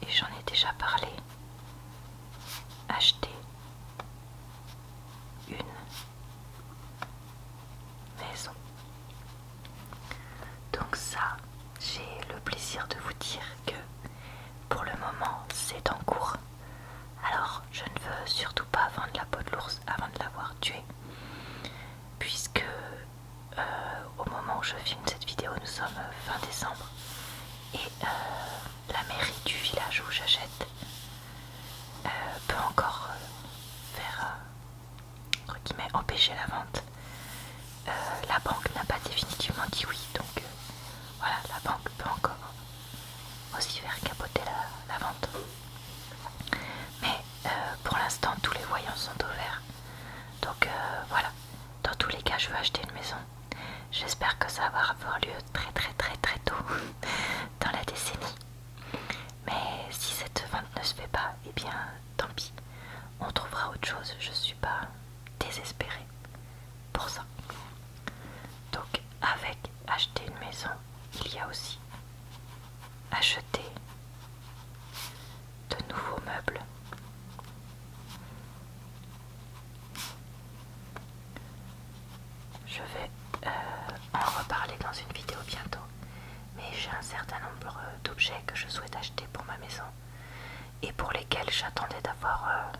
et j'en ai déjà parlé, acheter une maison. Donc ça, j'ai le plaisir de vous dire que pour le moment c'est en cours. Alors je ne veux surtout pas vendre la peau de l'ours avant de l'avoir tué, puisque au moment où je filme cette vidéo nous sommes fin décembre et la mairie du village où j'achète peut encore faire entre guillemets empêcher la vente. La banque n'a pas définitivement dit oui, donc voilà, la banque peut encore aussi faire capoter la vente. Mais pour l'instant tous les voyants sont ouverts, donc voilà, dans tous les cas je veux acheter une maison. J'espère que ça va avoir lieu très tôt dans la décennie. Mais si cette vente ne se fait pas, eh bien tant pis, on trouvera autre chose. Je suis pas désespérée pour ça. Donc avec acheter une maison, il y a aussi acheter de nouveaux meubles. Je vais en reparler dans une vidéo bientôt, mais j'ai un certain nombre d'objets que je souhaite acheter pour ma maison et pour lesquels j'attendais d'avoir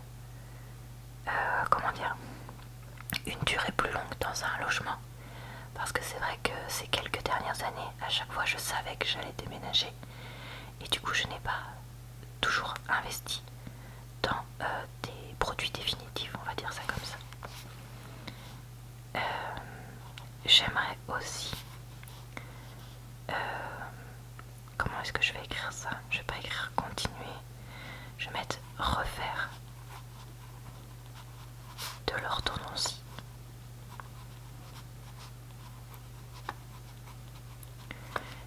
comment dire, une durée plus longue dans un logement, parce que c'est vrai que ces quelques dernières années, à chaque fois je savais que j'allais déménager et du coup je n'ai pas toujours investi dans des produits définitifs, on va dire ça comme ça. J'aimerais aussi comment est-ce que je vais écrire ça? Je vais pas écrire continuer, je vais mettre refaire de l'orthodontie.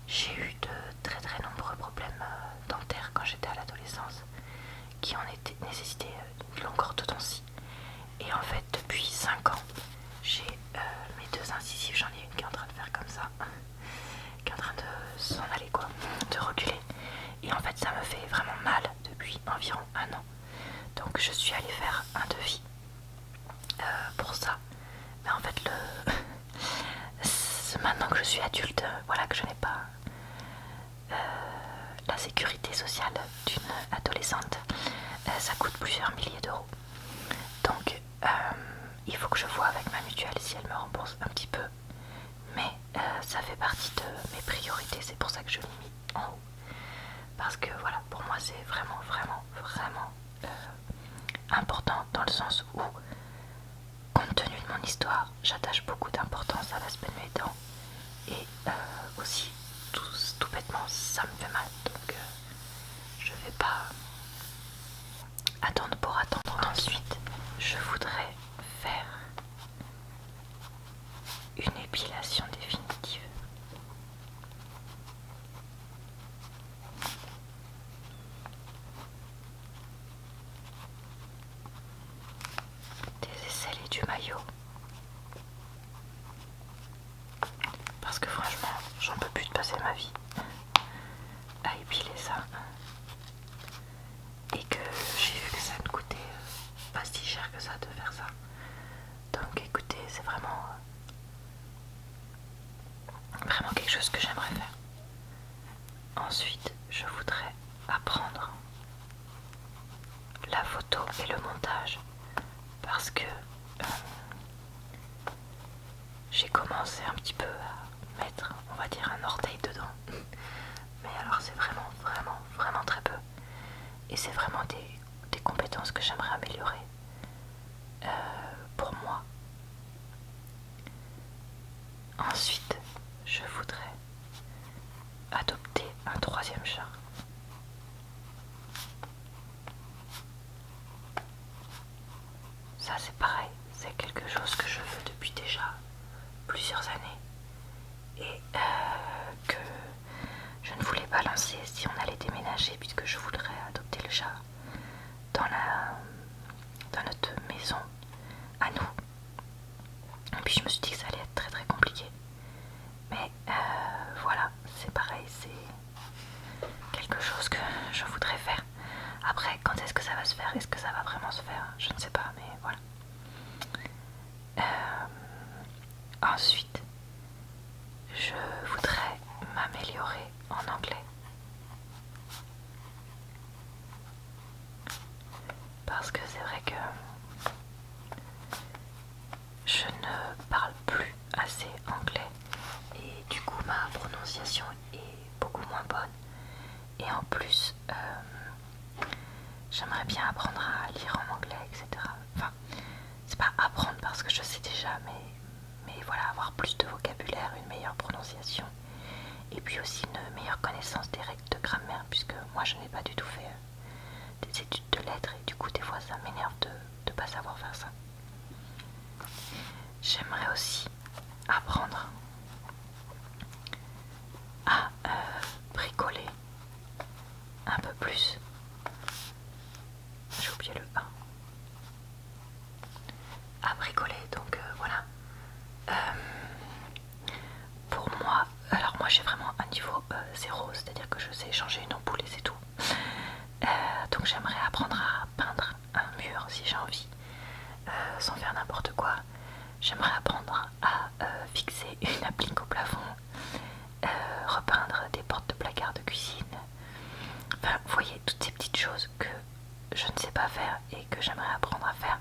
J'ai eu de très nombreux problèmes dentaires quand j'étais à l'adolescence qui ont nécessité une longue orthodontie. Et en fait depuis 5 ans j'ai mes 2 incisives, j'en ai une qui est en train de faire comme ça, qui est en train de s'en aller quoi, de reculer. Et en fait ça me fait vraiment mal depuis environ 1 an. Donc je suis allée faire un devis pour ça. Mais en fait maintenant que je suis adulte, voilà que je n'ai pas la sécurité sociale d'une adolescente, ça coûte plusieurs milliers d'euros. Donc il faut que je vois avec ma mutuelle si elle me rembourse un petit peu. Mais ça fait partie de mes priorités, c'est pour ça que je l'ai mis en haut. Parce que voilà, pour moi c'est vraiment important, dans le sens où, compte tenu de mon histoire, j'attache beaucoup d'importance à l'aspect de mes dents. Et aussi, tout bêtement, ça me fait mal. Donc je vais pas attendre pour attendre. Ensuite, je voudrais faire une épilation définitive. Des aisselles et du maillot. Parce que franchement, j'en peux plus de passer ma vie à épiler ça. Et que j'ai vu que ça me coûtait pas si cher que ça de faire ça. Donc écoutez, c'est vraiment quelque chose que j'aimerais faire. Ensuite, je voudrais apprendre la photo et le montage, parce que j'ai commencé un petit peu à mettre, on va dire, un orteil dedans. Mais alors c'est vraiment très peu. Et c'est vraiment des compétences que j'aimerais améliorer pour moi. Ensuite, je voudrais adopter un 3e chat. Ça c'est pareil, c'est quelque chose que je veux depuis déjà plusieurs années et que je ne voulais pas lancer si on allait déménager, puisque je voudrais adopter le chat dans notre maison que je ne parle plus assez anglais et du coup ma prononciation est beaucoup moins bonne. Et en plus, j'aimerais bien apprendre à lire en anglais, etc. Enfin, c'est pas apprendre parce que je sais déjà, mais voilà, avoir plus de vocabulaire, une meilleure prononciation. Et puis aussi une meilleure connaissance des règles de grammaire, puisque moi je n'ai pas du tout fait des études de lettres et du coup des fois ça m'énerve de ne pas savoir faire ça. J'aimerais aussi apprendre à bricoler un peu plus. J'ai oublié le A. À bricoler, donc voilà. Pour moi, alors moi j'ai vraiment un niveau 0, c'est-à-dire que je sais changer une ampoule et c'est tout. Donc j'aimerais apprendre à peindre un mur si j'ai envie, sans faire n'importe quoi. J'aimerais apprendre à fixer une applique au plafond, repeindre des portes de placard de cuisine. Enfin, vous voyez, toutes ces petites choses que je ne sais pas faire et que j'aimerais apprendre à faire.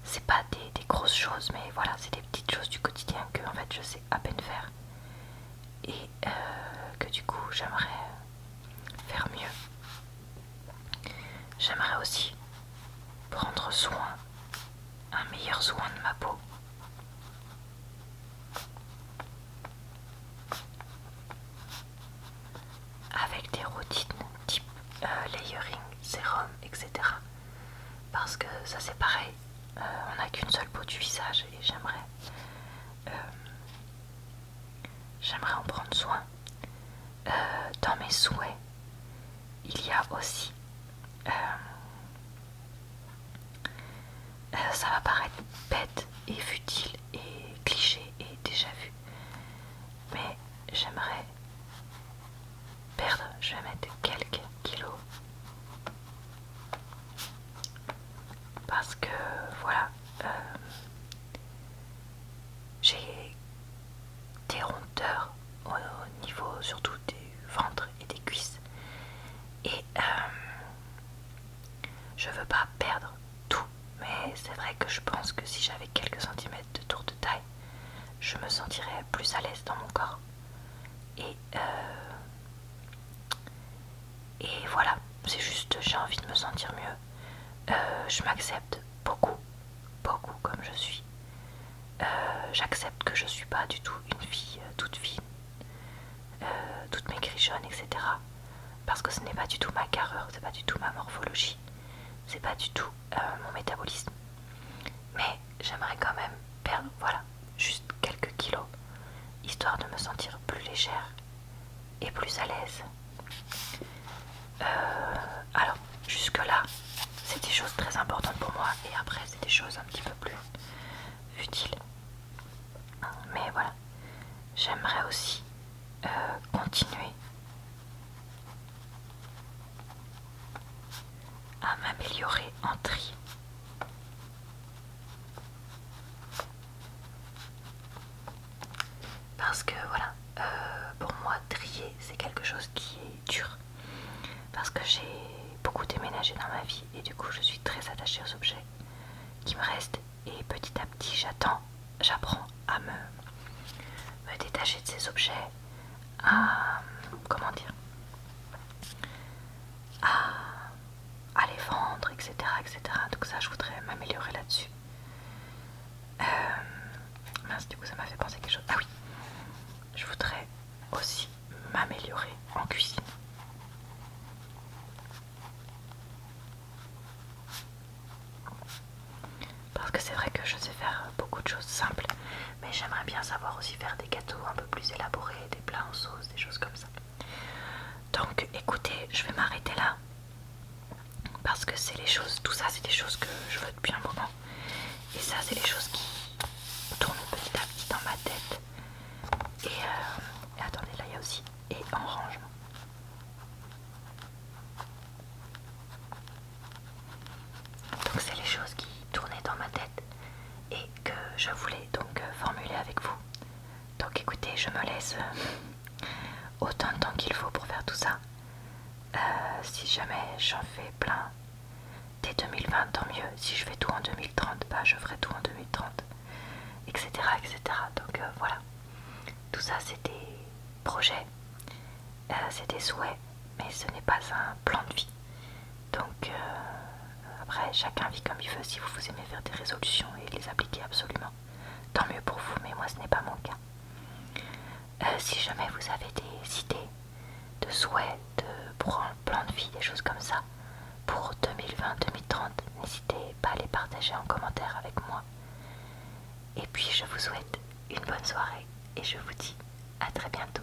C'est pas des grosses choses, mais voilà, c'est des petites choses du quotidien que en fait je sais à peine faire et que du coup j'aimerais faire mieux. J'aimerais aussi prendre soin, un meilleur soin de ma peau. Avec des routines type layering, sérum, etc. Parce que ça c'est pareil, on n'a qu'une seule peau du visage et j'aimerais en prendre soin. Dans mes souhaits, il y a aussi, ça va paraître bête et futile et cliché et déjà vu, mais j'aimerais perdre, je vais mettre quelques kilos parce que voilà, j'ai des rondeurs au niveau surtout du ventre et des cuisses et je veux pas perdre tout, mais c'est vrai que je pense que si j'avais quelques centimètres de tour de taille, je me sentirais plus à l'aise dans mon corps et voilà, c'est juste j'ai envie de me sentir mieux. Je m'accepte beaucoup, beaucoup comme je suis. J'accepte que je suis pas du tout une fille toute fine, toute maigrichonne, etc. Parce que ce n'est pas du tout ma carrure, c'est pas du tout ma morphologie, c'est pas du tout mon métabolisme. Mais j'aimerais quand même perdre, voilà, juste quelques kilos, histoire de me sentir plus légère et plus à l'aise. Alors, jusque-là, c'est des choses très importantes pour moi et après, c'est des choses un petit peu plus futiles. Mais voilà, j'aimerais aussi continuer à m'améliorer en tri. Parce que voilà, pour moi, trier, c'est quelque chose qui est dur. Parce que j'ai beaucoup déménagé dans ma vie et du coup, je suis très attachée aux objets qui me restent. Et petit à petit, j'apprends à me détacher de ces objets, à, comment dire, à les vendre, etc., etc. Donc ça, je voudrais m'améliorer là-dessus. Mince, du coup, ça m'a fait penser à quelque chose. Ah oui, je voudrais aussi m'améliorer en cuisine. Parce que c'est vrai que je sais faire beaucoup de choses simples, mais j'aimerais bien savoir aussi faire des gâteaux un peu plus élaborés, des plats en sauce, des choses comme ça. Donc écoutez, je vais m'arrêter là. Parce que c'est les choses, tout ça c'est des choses que je veux depuis un moment. Et ça c'est les choses qui tournent petit à petit dans ma tête. Et attendez, là il y a aussi et en rangement. Donc c'est les choses qui tournaient dans ma tête et que je voulais donc formuler avec vous. Donc écoutez, je me laisse autant de temps qu'il faut pour faire tout ça. Si jamais j'en fais plein c'était 2020, tant mieux. Si je fais tout en 2030, bah je ferai tout en 2030, etc. etc. Donc voilà, tout ça c'est des projets, c'est des souhaits, mais ce n'est pas un plan de vie. Donc après, chacun vit comme il veut. Si vous aimez faire des résolutions et les appliquer absolument, tant mieux pour vous, mais moi ce n'est pas mon cas. Si jamais vous avez des idées de souhaits, pour un plan de vie, des choses comme ça, pour 2020-2030, n'hésitez pas à les partager en commentaire avec moi. Et puis je vous souhaite une bonne soirée et je vous dis à très bientôt.